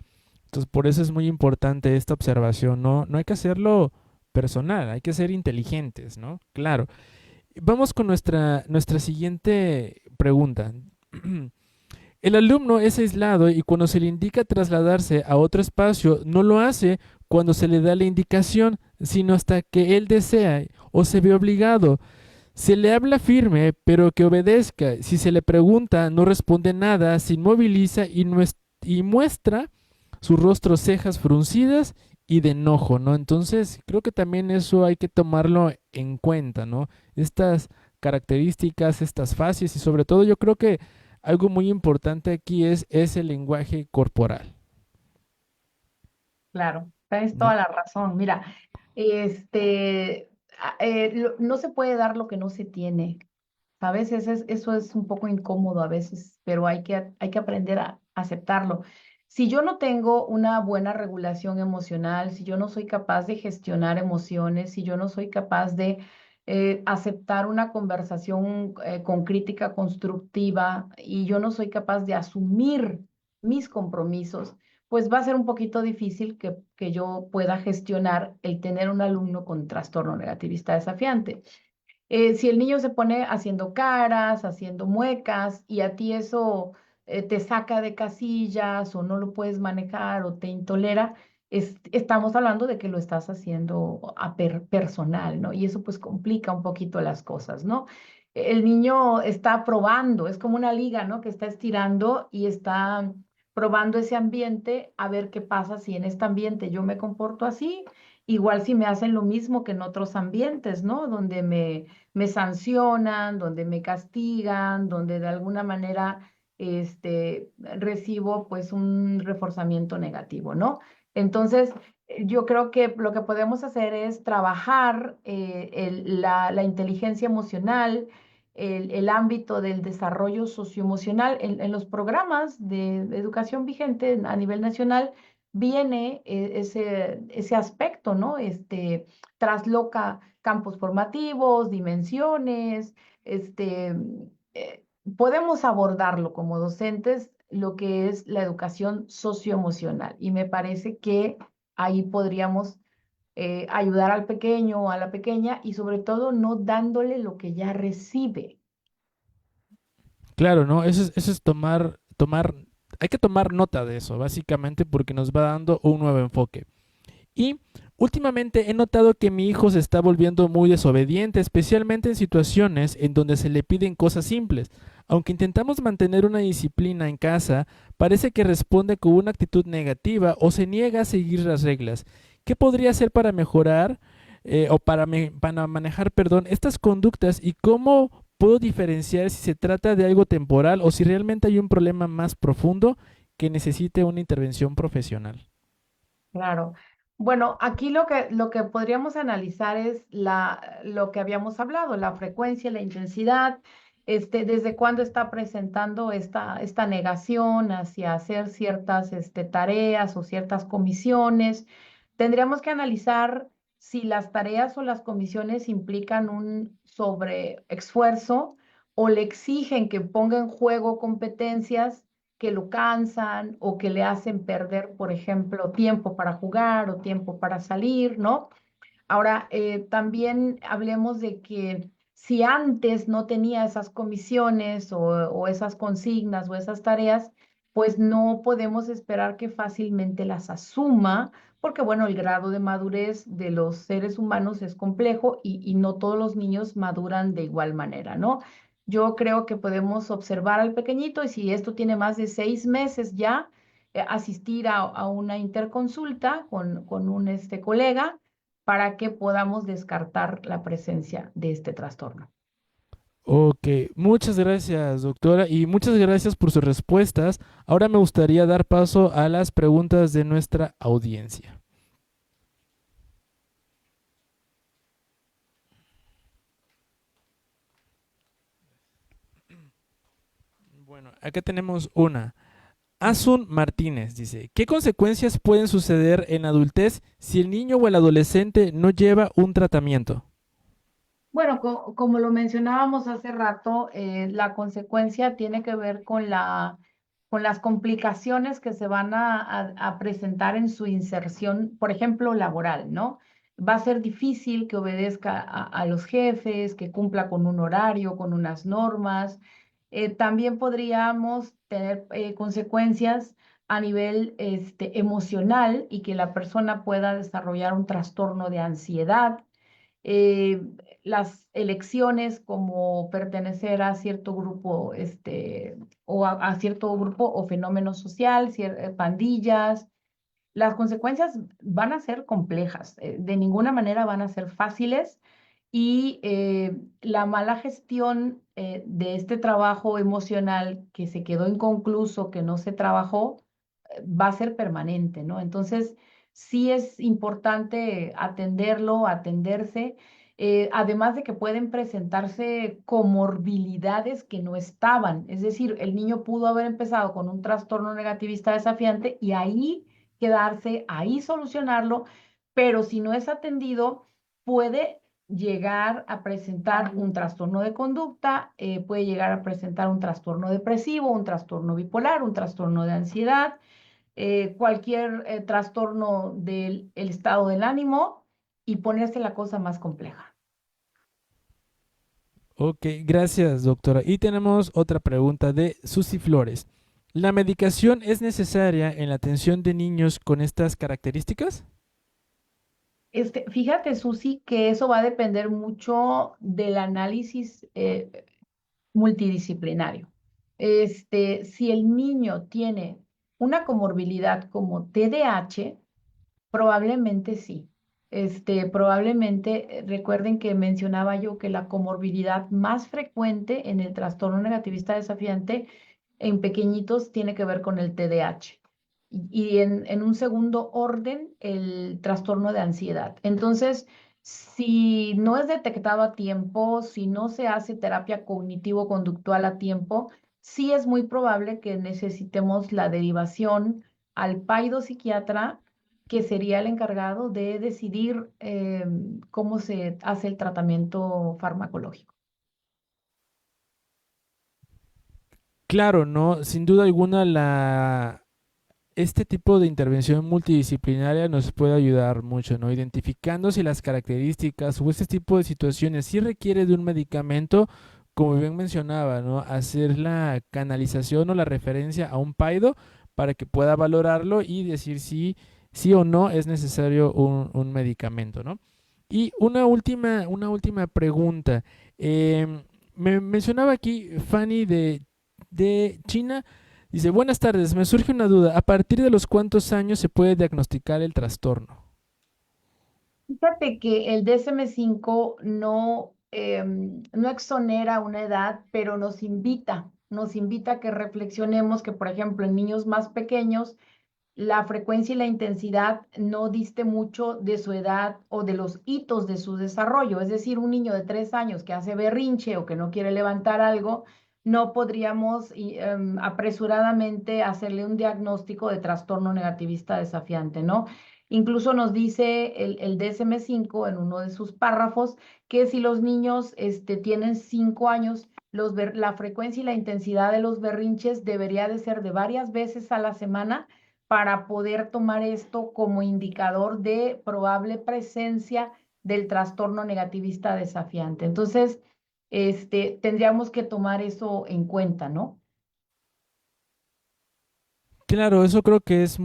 Entonces, por eso es muy importante esta observación, ¿no? No hay que hacerlo personal, hay que ser inteligentes, ¿no? Claro. Vamos con nuestra siguiente pregunta. El alumno es aislado y cuando se le indica trasladarse a otro espacio, no lo hace cuando se le da la indicación, sino hasta que él desea o se ve obligado. Se le habla firme, pero que obedezca. Si se le pregunta, no responde nada, se inmoviliza y muestra su rostro, cejas fruncidas y de enojo, ¿no? Entonces, creo que también eso hay que tomarlo en cuenta, ¿no? Estas características, estas fases y sobre todo yo creo que algo muy importante aquí es el lenguaje corporal, Claro, tienes toda ¿no? la razón. Mira, no se puede dar lo que no se tiene. A veces eso es un poco incómodo a veces, pero hay que aprender a aceptarlo. Si yo no tengo una buena regulación emocional, si yo no soy capaz de gestionar emociones, si yo no soy capaz de aceptar una conversación con crítica constructiva, y yo no soy capaz de asumir mis compromisos, pues va a ser un poquito difícil que yo pueda gestionar el tener un alumno con trastorno negativista desafiante. Si el niño se pone haciendo caras, haciendo muecas, y a ti eso te saca de casillas o no lo puedes manejar o te intolera, estamos hablando de que lo estás haciendo personal, ¿no? Y eso pues complica un poquito las cosas, ¿no? El niño está probando, es como una liga, ¿no? Que está estirando y está probando ese ambiente, a ver qué pasa si en este ambiente yo me comporto así, igual si me hacen lo mismo que en otros ambientes, ¿no? Donde me sancionan, donde me castigan, donde de alguna manera recibo pues un reforzamiento negativo, ¿no? Entonces, yo creo que lo que podemos hacer es trabajar la inteligencia emocional, el ámbito del desarrollo socioemocional en los programas de educación vigente a nivel nacional. Viene ese aspecto, ¿no? Trasloca campos formativos, dimensiones, podemos abordarlo como docentes, lo que es la educación socioemocional. Y me parece que ahí podríamos ayudar al pequeño o a la pequeña y sobre todo no dándole lo que ya recibe. Claro, ¿no? Eso es hay que tomar nota de eso, básicamente, porque nos va dando un nuevo enfoque. Y últimamente he notado que mi hijo se está volviendo muy desobediente, especialmente en situaciones en donde se le piden cosas simples. Aunque intentamos mantener una disciplina en casa, parece que responde con una actitud negativa o se niega a seguir las reglas. ¿Qué podría hacer para mejorar o para manejar, perdón, estas conductas y cómo puedo diferenciar si se trata de algo temporal o si realmente hay un problema más profundo que necesite una intervención profesional? Claro. Bueno, aquí lo que podríamos analizar es lo que habíamos hablado, la frecuencia, la intensidad, desde cuándo está presentando esta negación hacia hacer ciertas tareas o ciertas comisiones. Tendríamos que analizar si las tareas o las comisiones implican un sobreesfuerzo o le exigen que ponga en juego competencias que lo cansan o que le hacen perder, por ejemplo, tiempo para jugar o tiempo para salir, ¿no? Ahora, también hablemos de que si antes no tenía esas comisiones o esas consignas o esas tareas, pues no podemos esperar que fácilmente las asuma, porque bueno, el grado de madurez de los seres humanos es complejo y no todos los niños maduran de igual manera, ¿no? Yo creo que podemos observar al pequeñito y si esto tiene más de 6 meses ya, asistir a una interconsulta con un colega para que podamos descartar la presencia de este trastorno. Ok, muchas gracias, doctora, y muchas gracias por sus respuestas. Ahora me gustaría dar paso a las preguntas de nuestra audiencia. Bueno, acá tenemos una. Asun Martínez dice, ¿qué consecuencias pueden suceder en adultez si el niño o el adolescente no lleva un tratamiento? Bueno, como lo mencionábamos hace rato, la consecuencia tiene que ver con las complicaciones que se van a presentar en su inserción, por ejemplo, laboral, ¿no? Va a ser difícil que obedezca a los jefes, que cumpla con un horario, con unas normas. También podríamos tener consecuencias a nivel emocional y que la persona pueda desarrollar un trastorno de ansiedad. eh, las elecciones como pertenecer a cierto grupo, o a cierto grupo o fenómeno social, pandillas. Las consecuencias van a ser complejas, de ninguna manera van a ser fáciles y la mala gestión de este trabajo emocional que se quedó inconcluso, que no se trabajó, va a ser permanente, ¿no? Entonces, sí es importante atenderlo, atenderse, además de que pueden presentarse comorbilidades que no estaban, es decir, el niño pudo haber empezado con un trastorno negativista desafiante y ahí quedarse, ahí solucionarlo, pero si no es atendido, puede llegar a presentar un trastorno de conducta, puede llegar a presentar un trastorno depresivo, un trastorno bipolar, un trastorno de ansiedad, cualquier trastorno del el estado del ánimo y ponerse la cosa más compleja. Ok, gracias, doctora. Y tenemos otra pregunta de Susi Flores. ¿La medicación es necesaria en la atención de niños con estas características? Fíjate, Susi, que eso va a depender mucho del análisis multidisciplinario. Si el niño tiene una comorbilidad como TDAH, probablemente sí. Probablemente, recuerden que mencionaba yo que la comorbilidad más frecuente en el trastorno negativista desafiante en pequeñitos tiene que ver con el TDAH. Y en un segundo orden, el trastorno de ansiedad. Entonces, si no es detectado a tiempo, si no se hace terapia cognitivo-conductual a tiempo, sí es muy probable que necesitemos la derivación al psiquiatra que sería el encargado de decidir cómo se hace el tratamiento farmacológico. Claro, ¿no? Sin duda alguna este tipo de intervención multidisciplinaria nos puede ayudar mucho, ¿no? Identificando si las características o este tipo de situaciones sí requiere de un medicamento, como bien mencionaba, ¿no? Hacer la canalización o la referencia a un PAIDO para que pueda valorarlo y decir si sí o no es necesario un medicamento, ¿no? Y una última pregunta. Me mencionaba aquí Fanny de China. Dice, buenas tardes, me surge una duda. ¿A partir de los cuántos años se puede diagnosticar el trastorno? Fíjate que el DSM-5 no, no exonera una edad, pero nos invita a que reflexionemos que, por ejemplo, en niños más pequeños, la frecuencia y la intensidad no diste mucho de su edad o de los hitos de su desarrollo. Es decir, un niño de 3 años que hace berrinche o que no quiere levantar algo, no podríamos apresuradamente hacerle un diagnóstico de trastorno negativista desafiante, ¿no? Incluso nos dice el DSM-5 en uno de sus párrafos que si los niños tienen 5 años, la frecuencia y la intensidad de los berrinches debería de ser de varias veces a la semana para poder tomar esto como indicador de probable presencia del trastorno negativista desafiante. Entonces, tendríamos que tomar eso en cuenta, ¿no? Claro, eso creo que es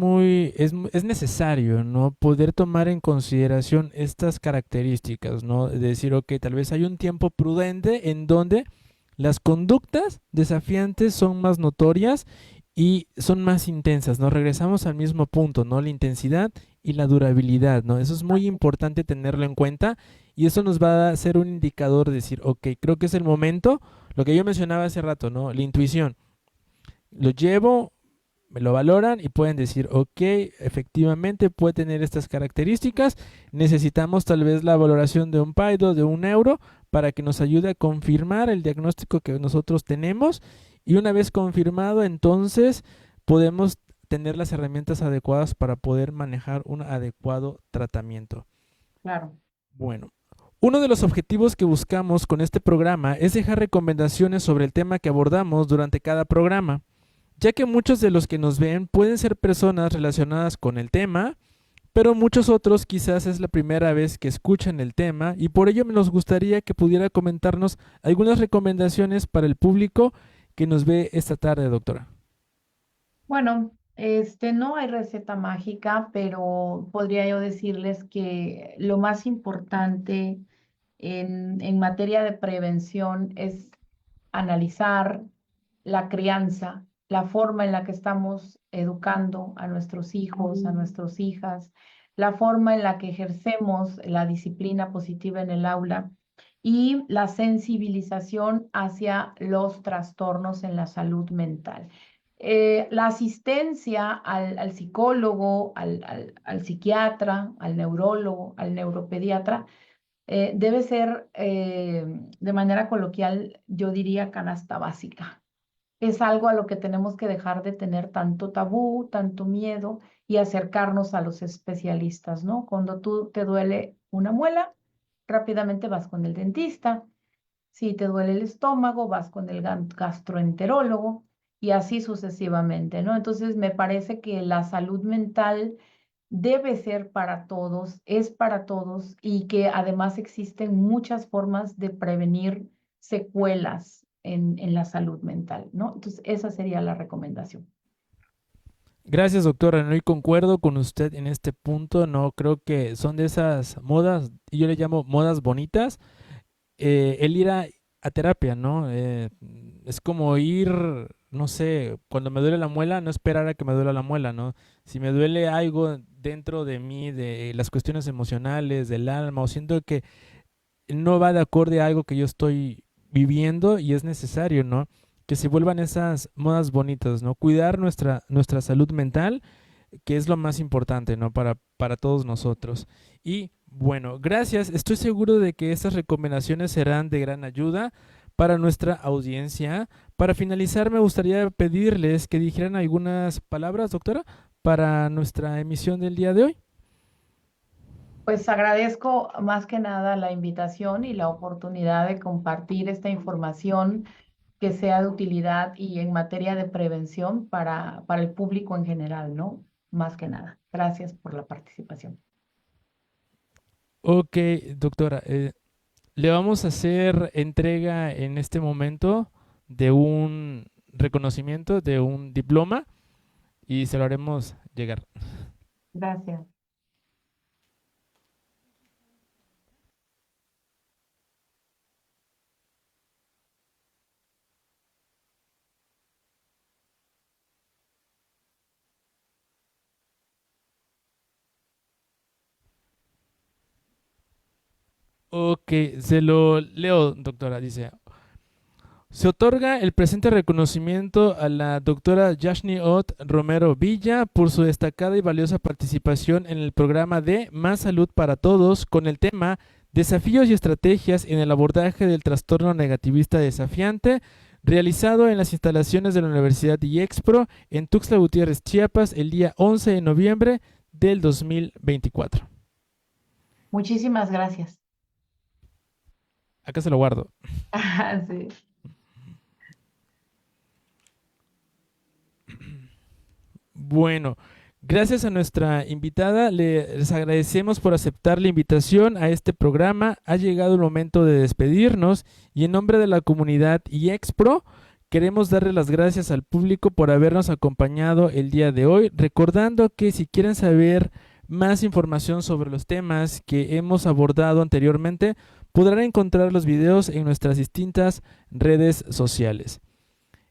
necesario, ¿no? Poder tomar en consideración estas características, ¿no? De decir, ok, tal vez hay un tiempo prudente en donde las conductas desafiantes son más notorias y son más intensas, ¿no? Regresamos al mismo punto, ¿no? La intensidad y la durabilidad, ¿no? Eso es muy importante tenerlo en cuenta y eso nos va a ser un indicador de decir, ok, creo que es el momento, lo que yo mencionaba hace rato, ¿no? La intuición. Lo llevo, me lo valoran y pueden decir, ok, efectivamente puede tener estas características, necesitamos tal vez la valoración de un PAIDO, de un euro, para que nos ayude a confirmar el diagnóstico que nosotros tenemos y una vez confirmado, entonces podemos tener las herramientas adecuadas para poder manejar un adecuado tratamiento. Claro. Bueno, uno de los objetivos que buscamos con este programa es dejar recomendaciones sobre el tema que abordamos durante cada programa, ya que muchos de los que nos ven pueden ser personas relacionadas con el tema, pero muchos otros quizás es la primera vez que escuchan el tema y por ello nos gustaría que pudiera comentarnos algunas recomendaciones para el público que nos ve esta tarde, doctora. Bueno, no hay receta mágica, pero podría yo decirles que lo más importante en materia de prevención es analizar la crianza, la forma en la que estamos educando a nuestros hijos, a nuestras hijas, la forma en la que ejercemos la disciplina positiva en el aula y la sensibilización hacia los trastornos en la salud mental. La asistencia al psicólogo, al psiquiatra, al neurólogo, al neuropediatra, debe ser, de manera coloquial, yo diría canasta básica. Es algo a lo que tenemos que dejar de tener tanto tabú, tanto miedo y acercarnos a los especialistas, ¿no? Cuando tú te duele una muela, rápidamente vas con el dentista. Si te duele el estómago, vas con el gastroenterólogo y así sucesivamente, ¿no? Entonces, me parece que la salud mental debe ser para todos, es para todos y que además existen muchas formas de prevenir secuelas en la salud mental, ¿no? Entonces, esa sería la recomendación. Gracias, doctora. No, y concuerdo con usted en este punto. No creo que son de esas modas, y yo le llamo modas bonitas, el ir a terapia, ¿no? Es como ir, no sé, cuando me duele la muela, no esperar a que me duela la muela, ¿no? Si me duele algo dentro de mí, de las cuestiones emocionales, del alma, o siento que no va de acorde a algo que yo estoy viviendo y es necesario, ¿no? Que se vuelvan esas modas bonitas, ¿no? Cuidar nuestra salud mental, que es lo más importante, ¿no? Para todos nosotros. Y bueno, gracias. Estoy seguro de que estas recomendaciones serán de gran ayuda para nuestra audiencia. Para finalizar, me gustaría pedirles que dijeran algunas palabras, doctora, para nuestra emisión del día de hoy. Pues agradezco más que nada la invitación y la oportunidad de compartir esta información que sea de utilidad y en materia de prevención para el público en general, ¿no? Más que nada. Gracias por la participación. Ok, doctora, le vamos a hacer entrega en este momento de un reconocimiento, de un diploma y se lo haremos llegar. Gracias. Ok, se lo leo, doctora. Dice, se otorga el presente reconocimiento a la doctora Yashni Ott Romero Villa por su destacada y valiosa participación en el programa de Más Salud para Todos con el tema Desafíos y estrategias en el abordaje del trastorno negativista desafiante, realizado en las instalaciones de la Universidad IEXPRO en Tuxtla Gutiérrez, Chiapas, el día 11 de noviembre del 2024. Muchísimas gracias. Acá se lo guardo. Sí. Bueno, gracias a nuestra invitada, les agradecemos por aceptar la invitación a este programa. Ha llegado el momento de despedirnos y en nombre de la comunidad IEXPRO queremos darle las gracias al público por habernos acompañado el día de hoy, recordando que si quieren saber más información sobre los temas que hemos abordado anteriormente, podrán encontrar los videos en nuestras distintas redes sociales.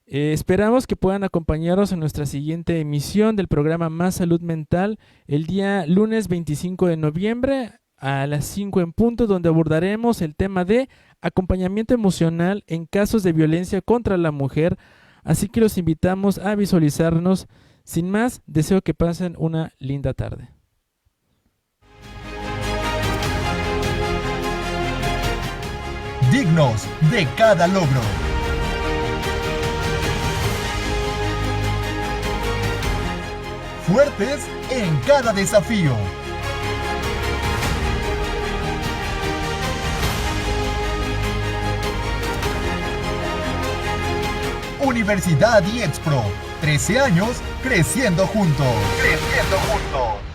Esperamos que puedan acompañarnos en nuestra siguiente emisión del programa Más Salud Mental el día lunes 25 de noviembre a las 5 en punto, donde abordaremos el tema de acompañamiento emocional en casos de violencia contra la mujer. Así que los invitamos a visualizarnos. Sin más, deseo que pasen una linda tarde. Dignos de cada logro. Fuertes en cada desafío. Universidad IEXPRO. 13 años creciendo juntos. Creciendo juntos.